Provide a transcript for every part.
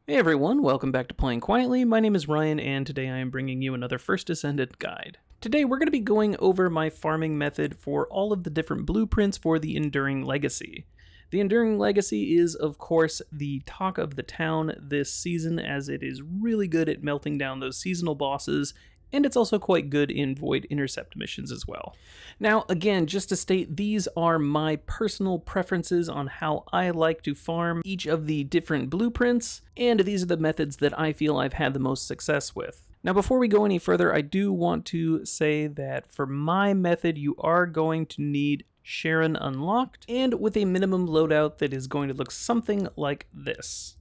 Hey everyone, welcome back to Playing Quietly. My name is Ryan, and today I am bringing you another First Descendant guide. Today we're going to be going over my farming method for all of the different blueprints for the Enduring Legacy. The Enduring Legacy is, of course, the talk of the town this season, as it is really good at melting down those seasonal bosses, and it's also quite good in Void Intercept missions as well. Now, again, just to state, these are my personal preferences on how I like to farm each of the different blueprints, and these are the methods that I feel I've had the most success with. Now, before we go any further, I do want to say that for my method, you are going to need Sharon unlocked, and with a minimum loadout that is going to look something like this.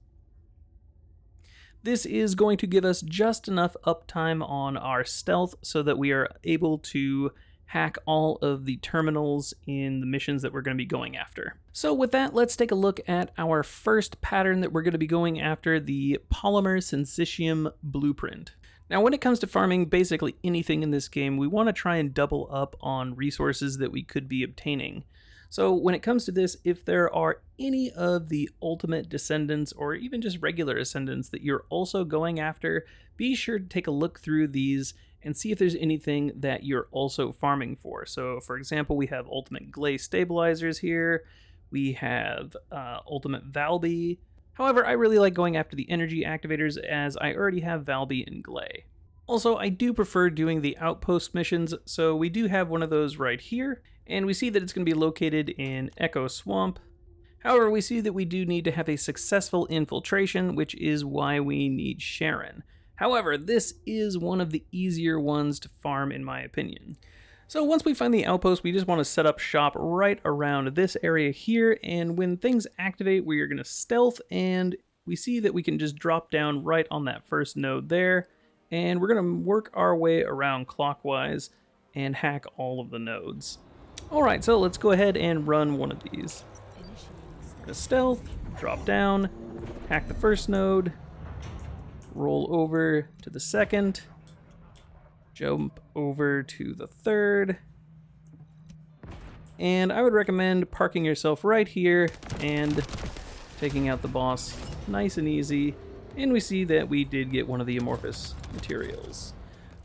This is going to give us just enough uptime on our stealth so that we are able to hack all of the terminals in the missions that we're going to be going after. So with that, let's take a look at our first pattern that we're going to be going after, the Polymerium Blueprint. Now, when it comes to farming basically anything in this game, we want to try and double up on resources that we could be obtaining. So when it comes to this, if there are any of the ultimate descendants or even just regular ascendants that you're also going after, be sure to take a look through these and see if there's anything that you're also farming for. So for example, we have ultimate Glay stabilizers here. We have ultimate Valby. However, I really like going after the energy activators as I already have Valby and Glay. Also, I do prefer doing the outpost missions, so we do have one of those right here, and we see that it's going to be located in Echo Swamp. However, we see that we do need to have a successful infiltration, which is why we need Sharon. However, this is one of the easier ones to farm in my opinion. So once we find the outpost, we just want to set up shop right around this area here, and when things activate, we are going to stealth, and we see that we can just drop down right on that first node there, and we're going to work our way around clockwise and hack all of the nodes. Alright, so let's go ahead and run one of these. We're going to stealth, drop down, hack the first node, roll over to the second, jump over to the third, and I would recommend parking yourself right here and taking out the boss nice and easy. And we see that we did get one of the amorphous materials.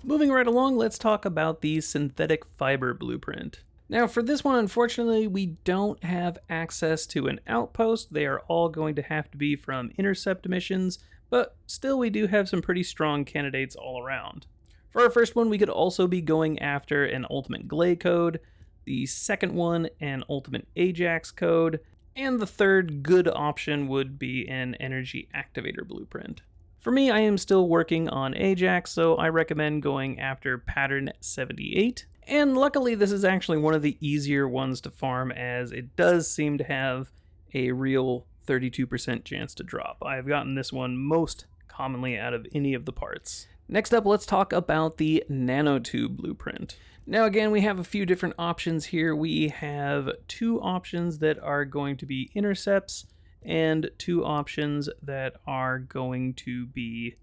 Moving right along, let's talk about the synthetic fiber blueprint. Now for this one, unfortunately, we don't have access to an outpost. They are all going to have to be from intercept missions, but still we do have some pretty strong candidates all around. For our first one, we could also be going after an ultimate Glay code, the second one an ultimate Ajax code, and the third good option would be an energy activator blueprint. For me, I am still working on Ajax, so I recommend going after pattern 78. And luckily, this is actually one of the easier ones to farm, as it does seem to have a real 32% chance to drop. I've gotten this one most commonly out of any of the parts. Next up, let's talk about the Nano Tu Blueprint. Now again, we have a few different options here. We have two options that are going to be intercepts and two options that are going to be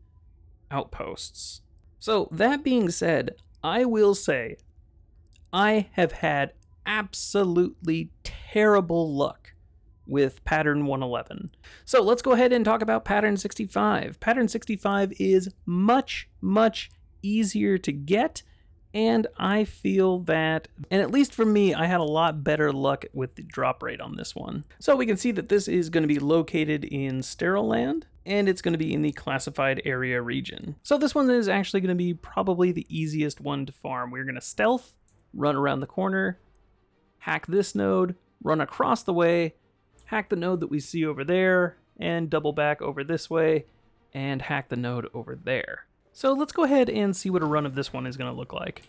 outposts. So that being said, I will say I have had absolutely terrible luck with pattern 111. So let's go ahead and talk about pattern 65. Pattern 65 is much easier to get, and I feel that, and at least for me, I had a lot better luck with the drop rate on this one. So we can see that this is going to be located in Sterile Land, and it's going to be in the classified area region. So this one is actually going to be probably the easiest one to farm. We're going to stealth, run around the corner, hack this node, run across the way, hack the node that we see over there, and double back over this way, and hack the node over there. So let's go ahead and see what a run of this one is going to look like.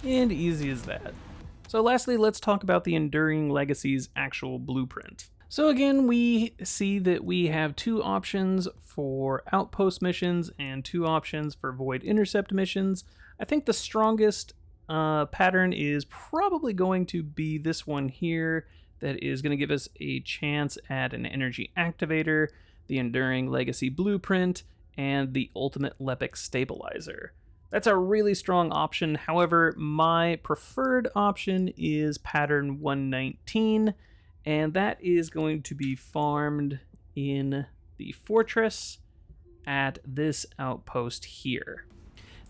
And easy as that. So lastly, let's talk about the Enduring Legacy's actual blueprint. So again, we see that we have two options for outpost missions and two options for void intercept missions. I think the strongest pattern is probably going to be this one here that is going to give us a chance at an energy activator, the Enduring Legacy Blueprint, and the ultimate Lepic stabilizer. That's a really strong option. However, my preferred option is pattern 119, and that is going to be farmed in the fortress at this outpost here.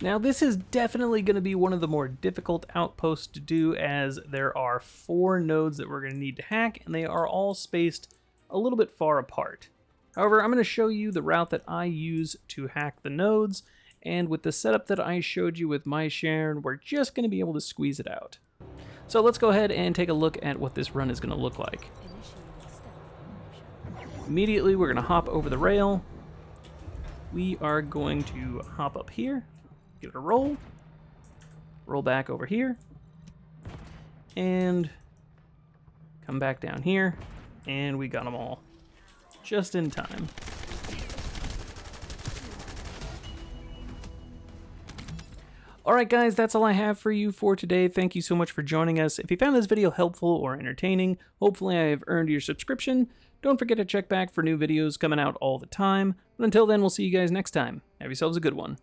Now, this is definitely going to be one of the more difficult outposts to do, as there are 4 nodes that we're going to need to hack, and they are all spaced a little bit far apart. However, I'm going to show you the route that I use to hack the nodes, and with the setup that I showed you with my Sharon, we're just going to be able to squeeze it out. So let's go ahead and take a look at what this run is going to look like. Immediately, we're going to hop over the rail. We are going to hop up here, give it a roll back over here, and come back down here, and we got them all just in time. Alright guys, that's all I have for you for today. Thank you so much for joining us. If you found this video helpful or entertaining, hopefully I have earned your subscription. Don't forget to check back for new videos coming out all the time. But until then, we'll see you guys next time. Have yourselves a good one.